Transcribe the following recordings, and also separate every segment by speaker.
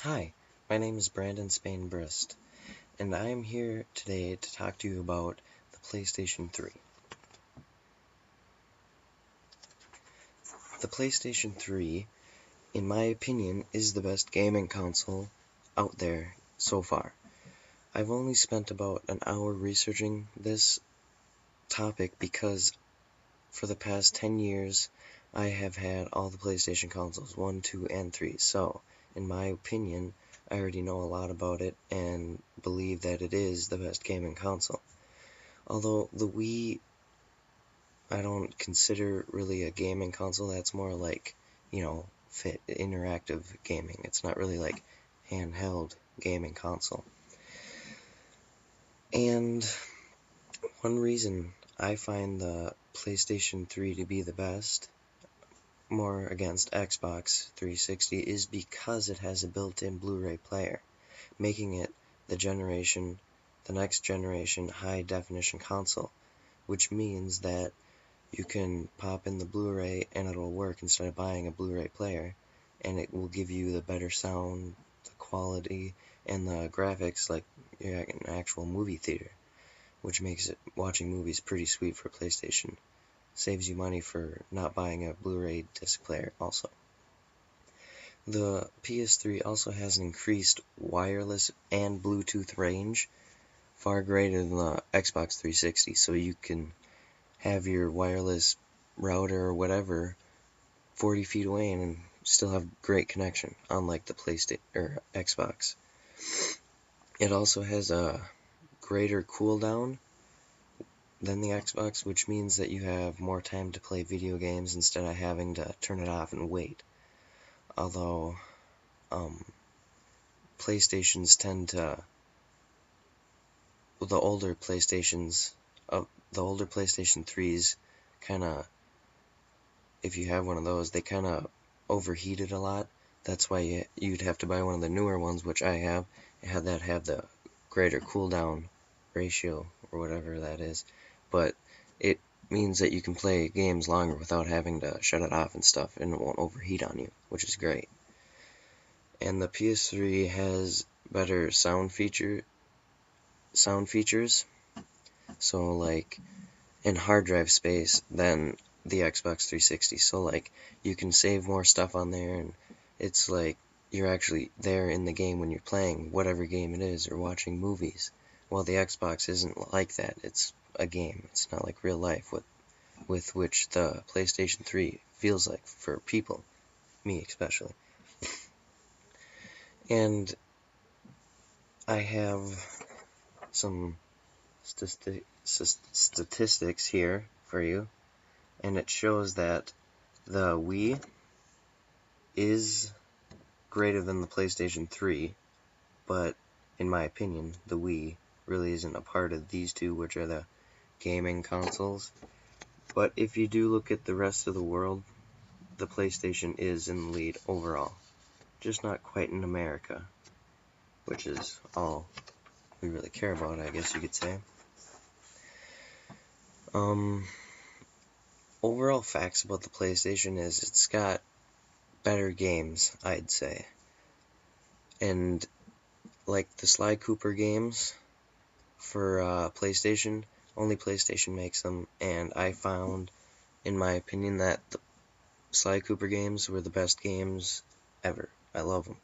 Speaker 1: Hi, my name is Brandon Spain-Brist, and I am here today to talk to you about the PlayStation 3. The PlayStation 3, in my opinion, is the best gaming console out there so far. I've only spent about an hour researching this topic because for the past 10 years I have had all the PlayStation consoles 1, 2, and 3, so in my opinion I already know a lot about it and believe that it is the best gaming console. Although the Wii I don't consider really a gaming console, that's more like, fit interactive gaming. It's not really like handheld gaming console. And one reason I find the PlayStation 3 to be the best, more against Xbox 360, is because it has a built-in Blu-ray player, making it the next generation high-definition console, which means that you can pop in the Blu-ray and it'll work instead of buying a Blu-ray player, and it will give you the better sound, the quality, and the graphics like you're at an actual movie theater, which makes watching movies pretty sweet for PlayStation. Saves you money for not buying a Blu-ray disc player also. The PS3 also has an increased wireless and Bluetooth range, far greater than the Xbox 360, so you can have your wireless router or whatever 40 feet away and still have great connection, unlike the PlayStation or Xbox. It also has a greater cooldown than the Xbox, which means that you have more time to play video games instead of having to turn it off and wait. Although PlayStations tend to, the older PlayStation 3s kind of, if you have one of those, they kind of overheated a lot. That's why you'd have to buy one of the newer ones, which I have. It had that have the greater cooldown ratio or whatever that is. But it means that you can play games longer without having to shut it off and stuff, and it won't overheat on you, which is great. And the PS3 has better sound features, so like in hard drive space than the Xbox 360. So like you can save more stuff on there, and it's like you're actually there in the game when you're playing whatever game it is or watching movies. While the Xbox isn't like that. It's a game. It's not like real life with which the PlayStation 3 feels like for people, me especially. And I have some statistics here for you, and it shows that the Wii is greater than the PlayStation 3, but in my opinion, the Wii really isn't a part of these two, which are the gaming consoles. But if you do look at the rest of the world, the PlayStation is in the lead overall. Just not quite in America, which is all we really care about, I guess you could say. Overall facts about the PlayStation is it's got better games, I'd say. And like the Sly Cooper games for PlayStation, only PlayStation makes them, and I found, in my opinion, that the Sly Cooper games were the best games ever. I love them.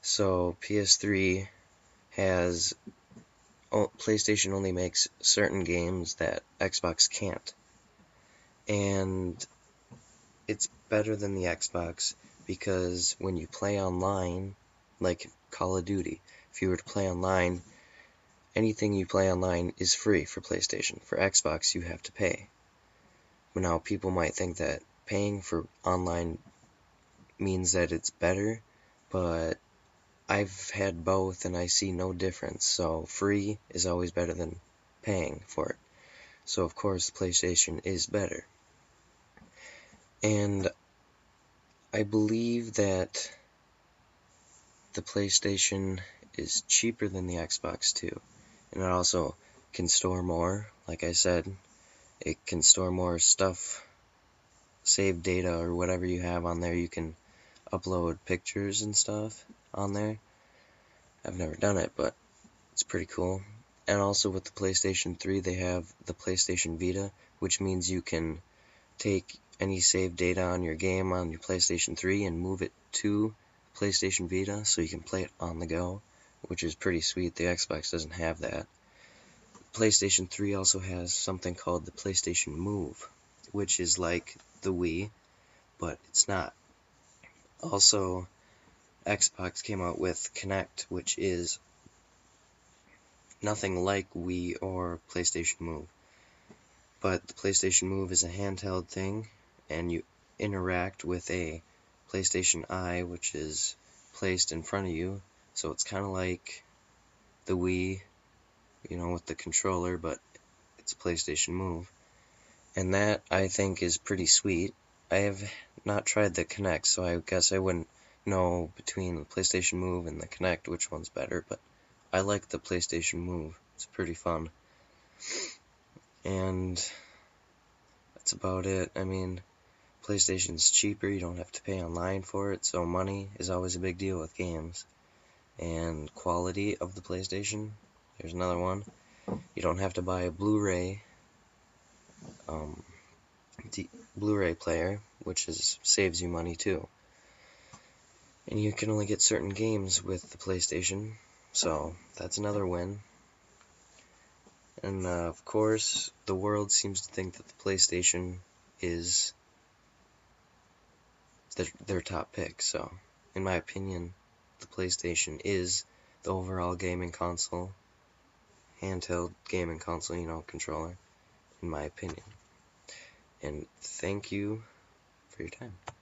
Speaker 1: So PS3 has, PlayStation only makes certain games that Xbox can't. And it's better than the Xbox because when you play online, like Call of Duty, if you were to play online, anything you play online is free for PlayStation. For Xbox, you have to pay. But now people might think that paying for online means that it's better, but I've had both and I see no difference. So free is always better than paying for it. So of course PlayStation is better. And I believe that the PlayStation is cheaper than the Xbox too. And it also can store more, like I said. It can store more stuff, save data or whatever you have on there. You can upload pictures and stuff. on there. I've never done it, but it's pretty cool. And also with the PlayStation 3, they have the PlayStation Vita, which means you can take any saved data on your game on your PlayStation 3 and move it to PlayStation Vita so you can play it on the go, which is pretty sweet. The Xbox doesn't have that. PlayStation 3 also has something called the PlayStation Move, which is like the Wii, but it's not. Also, Xbox came out with Kinect, which is nothing like Wii or PlayStation Move. But the PlayStation Move is a handheld thing, and you interact with a PlayStation Eye, which is placed in front of you. So it's kind of like the Wii, with the controller, but it's a PlayStation Move. And that, I think, is pretty sweet. I have not tried the Kinect, so I guess I wouldn't know between the PlayStation Move and the Kinect which one's better, but I like the PlayStation Move. It's pretty fun. And that's about it. I mean, PlayStation's cheaper, you don't have to pay online for it, so money is always a big deal with games. And quality of the PlayStation, there's another one. You don't have to buy a Blu-ray Blu-ray player, which saves you money too. And you can only get certain games with the PlayStation, so that's another win. And of course, the world seems to think that the PlayStation is their top pick, so in my opinion, the PlayStation is the overall gaming console, handheld gaming console, controller, in my opinion. And thank you for your time.